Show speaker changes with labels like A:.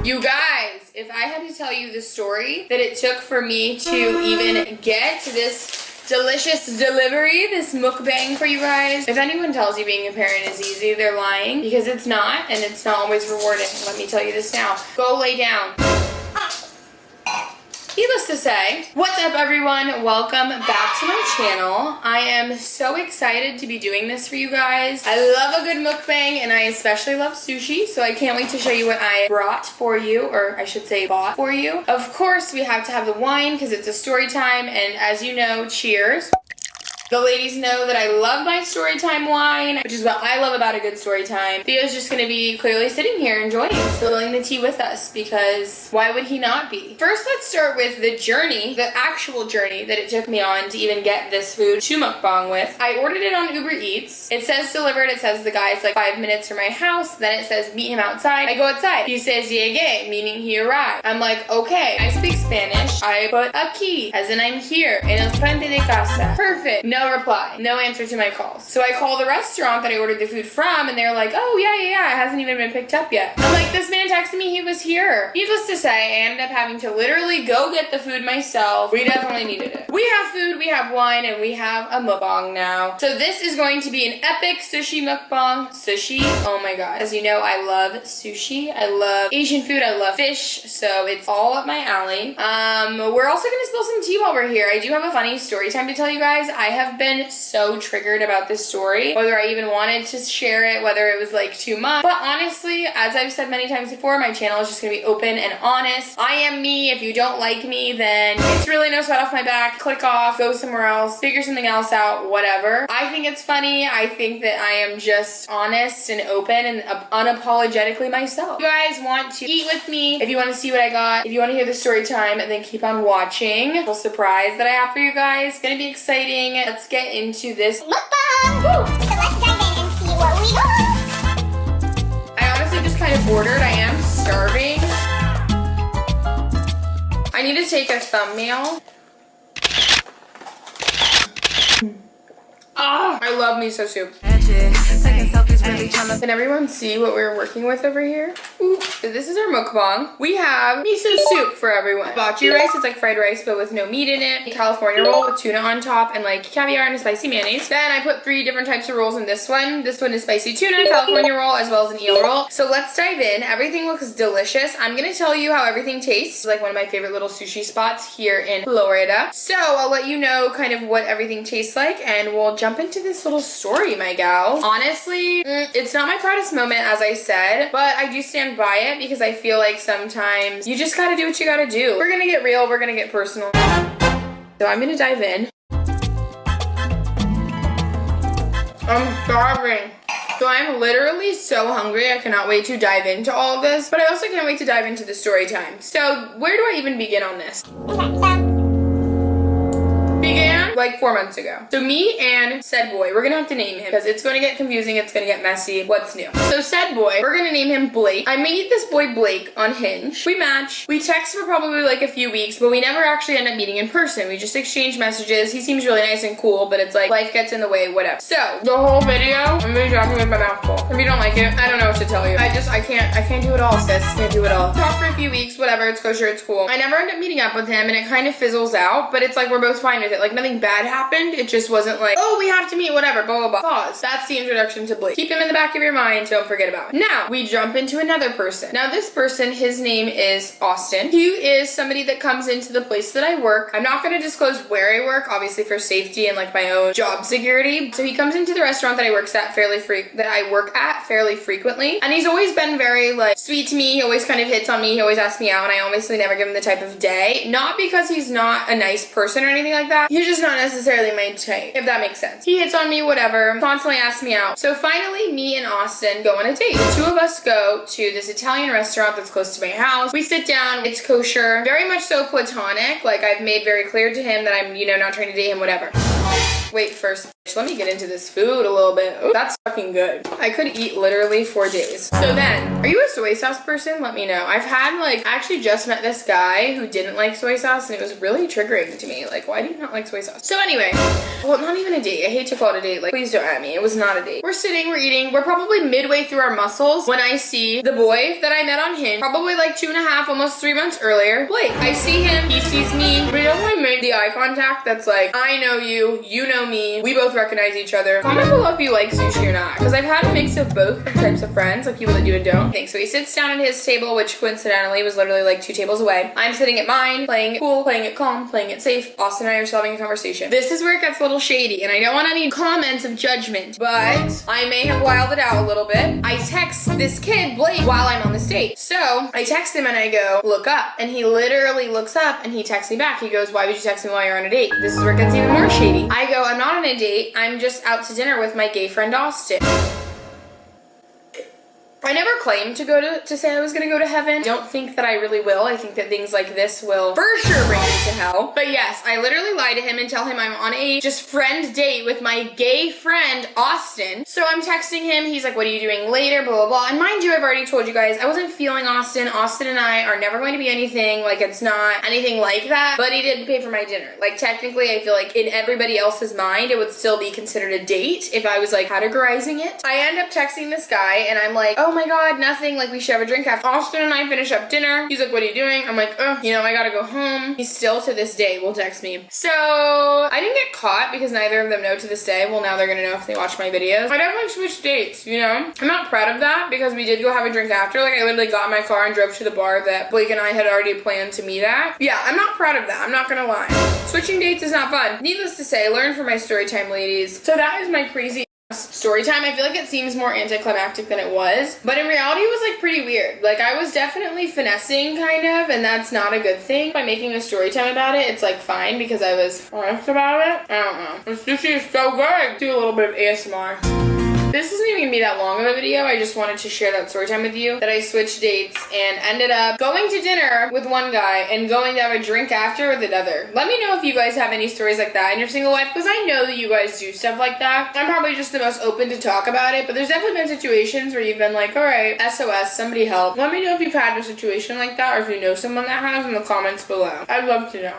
A: You guys, if I had to tell you the story that it took for me to even get this delicious delivery, this mukbang for you guys. If anyone tells you being a parent is easy, they're lying, because it's not, and it's not always rewarding. Let me tell you this now. Go lay down. Needless to say, what's up everyone? Welcome back to my channel. I am so excited to be doing this for you guys. I love a good mukbang, and I especially love sushi, so I can't wait to show you what I brought for you, or I should say bought for you. Of course, we have to have the wine because it's a story time, and as you know, cheers. The ladies know that I love my Storytime wine, which is what I love about a good story time. Theo's just gonna be clearly sitting here enjoying, spilling the tea with us, because why would he not be? First, let's start with the journey, the actual journey that it took me on to even get this food to mukbang with. I ordered it on Uber Eats. It says delivered, it says the guy's like 5 minutes from my house, then it says meet him outside. I go outside. He says llegué, meaning he arrived. I'm like, okay, I speak Spanish. I put aquí, as in I'm here, en el frente de casa. Perfect. No reply. No answer to my calls. So I call the restaurant that I ordered the food from, and they're like, oh, yeah, it hasn't even been picked up yet. I'm like, this man texted me he was here. Needless to say, I ended up having to literally go get the food myself. We definitely needed it. We have food, we have wine, and we have a mukbang now. So this is going to be an epic sushi mukbang. Sushi, oh my god. As you know, I love sushi. I love Asian food. I love fish. So it's all up my alley. We're also gonna spill some tea while we're here. I do have a funny story time to tell you guys. I have been so triggered about this story, whether I even wanted to share it, whether it was like too much. But honestly, as I've said many times before, my channel is just gonna be open and honest. I am me. If you don't like me, then it's really no sweat off my back. Click off, go somewhere else, figure something else out, whatever. I think it's funny. I think that I am just honest and open and unapologetically myself. If you guys want to eat with me, if you want to see what I got, if you want to hear the story time, then keep on watching. A little surprise that I have for you guys. It's gonna be exciting. Let's get into this mukbang.
B: So let's dive in and see what we got.
A: I honestly just kind of ordered. I am starving. I need to take a thumbnail. Ah, I love miso soup. Can everyone see what we're working with over here? Ooh, so this is our mukbang. We have miso soup for everyone. Hibachi rice, it's like fried rice but with no meat in it. A California roll with tuna on top and like caviar and a spicy mayonnaise. Then I put 3 different types of rolls in this one. This one is spicy tuna, California roll, as well as an eel roll. So let's dive in. Everything looks delicious. I'm gonna tell you how everything tastes. It's like one of my favorite little sushi spots here in Florida. So I'll let you know kind of what everything tastes like, and we'll jump into this little story, my gal. Honestly, it's not my proudest moment, as I said, but I do stand by it because I feel like sometimes you just gotta do what you gotta do. We're gonna get real, we're gonna get personal. So I'm gonna dive in. I'm starving. So I'm literally so hungry. I cannot wait to dive into all of this, but I also can't wait to dive into the story time. So where do I even begin on this? Began like 4 months ago. So me and said boy, we're gonna have to name him because it's gonna get confusing, it's gonna get messy. What's new? So said boy, we're gonna name him Blake. I meet this boy Blake on Hinge. We match. We text for probably like a few weeks, but we never actually end up meeting in person. We just exchange messages. He seems really nice and cool, but it's like life gets in the way, whatever. So the whole video, I'm gonna be talking with my mouth full. If you don't like it, I don't know what to tell you. I can't do it all, sis. Can't do it all. Talk for a few weeks, whatever, it's kosher, it's cool. I never end up meeting up with him, and it kind of fizzles out, but it's like we're both fine with it. Like nothing bad happened. It just wasn't like, oh, we have to meet, whatever, blah, blah, blah. Pause. That's the introduction to Blake. Keep him in the back of your mind. Don't forget about it. Now, we jump into another person. Now, this person, his name is Austin. He is somebody that comes into the place that I work. I'm not going to disclose where I work, obviously for safety and like my own job security. So he comes into the restaurant that I work at fairly frequently. And he's always been very like sweet to me. He always kind of hits on me. He always asks me out, and I obviously never give him the type of day. Not because he's not a nice person or anything like that. He's just not necessarily my type, if that makes sense. He hits on me, whatever, constantly asks me out. So finally, me and Austin go on a date. The 2 of us go to this Italian restaurant that's close to my house. We sit down, it's kosher, very much so platonic. Like I've made very clear to him that I'm, you know, not trying to date him, whatever. Wait, first, let me get into this food a little bit. Ooh, that's fucking good. I could eat literally for days. So then, are you a soy sauce person? Let me know. I've had I actually just met this guy who didn't like soy sauce and it was really triggering to me. Like, why do you not like soy sauce? So anyway, well, not even a date. I hate to call it a date. Like, please don't at me. It was not a date. We're sitting, we're eating. We're probably midway through our muscles when I see the boy that I met on Hinge, probably like 2.5, almost 3 months earlier. Blake. I see him, he sees me. We definitely made the eye contact that's like, I know you, you know me, we both recognize each other. Comment below if you like sushi or not, because I've had a mix of both types of friends, like people that do and don't. Okay, so he sits down at his table, which coincidentally was literally like 2 tables away. I'm sitting at mine, playing it cool, playing it calm, playing it safe. Austin and I are still having a conversation. This is where it gets a little shady, and I don't want any comments of judgment, but I may have wilded it out a little bit. I text this kid, Blake, while I'm on this date. So I text him and I go, look up. And he literally looks up and he texts me back. He goes, why would you text me while you're on a date? This is where it gets even more shady. I go, I'm not on a date. I'm just out to dinner with my gay friend Austin. I never claimed to say I was gonna go to heaven. I don't think that I really will. I think that things like this will for sure bring me to hell. But yes, I literally lie to him and tell him I'm on a just friend date with my gay friend, Austin. So I'm texting him. He's like, what are you doing later? Blah, blah, blah. And mind you, I've already told you guys, I wasn't feeling Austin. Austin and I are never going to be anything. Like, it's not anything like that. But he did pay for my dinner. Like, technically, I feel like in everybody else's mind, it would still be considered a date if I was like categorizing it. I end up texting this guy and I'm like, oh my God, nothing. Like, we should have a drink after. Austin and I finish up dinner. He's like, what are you doing? I'm like, oh, you know, I gotta go home. He still to this day will text me. So I didn't get caught because neither of them know to this day. Well, now they're gonna know if they watch my videos. I definitely switched dates, you know? I'm not proud of that because we did go have a drink after. Like, I literally got in my car and drove to the bar that Blake and I had already planned to meet at. Yeah, I'm not proud of that. I'm not gonna lie. Switching dates is not fun. Needless to say, learn from my story time, ladies. So that is my crazy story time. I feel like it seems more anticlimactic than it was, but in reality it was like pretty weird. Like, I was definitely finessing kind of, and that's not a good thing. By making a story time about it, it's like fine because I was honest about it. I don't know. The sushi is so good. Do a little bit of ASMR. This isn't even gonna be that long of a video. I just wanted to share that story time with you, that I switched dates and ended up going to dinner with one guy and going to have a drink after with another. Let me know if you guys have any stories like that in your single life, because I know that you guys do stuff like that. I'm probably just the most open to talk about it, but there's definitely been situations where you've been like, all right, SOS, somebody help. Let me know if you've had a situation like that or if you know someone that has in the comments below. I'd love to know.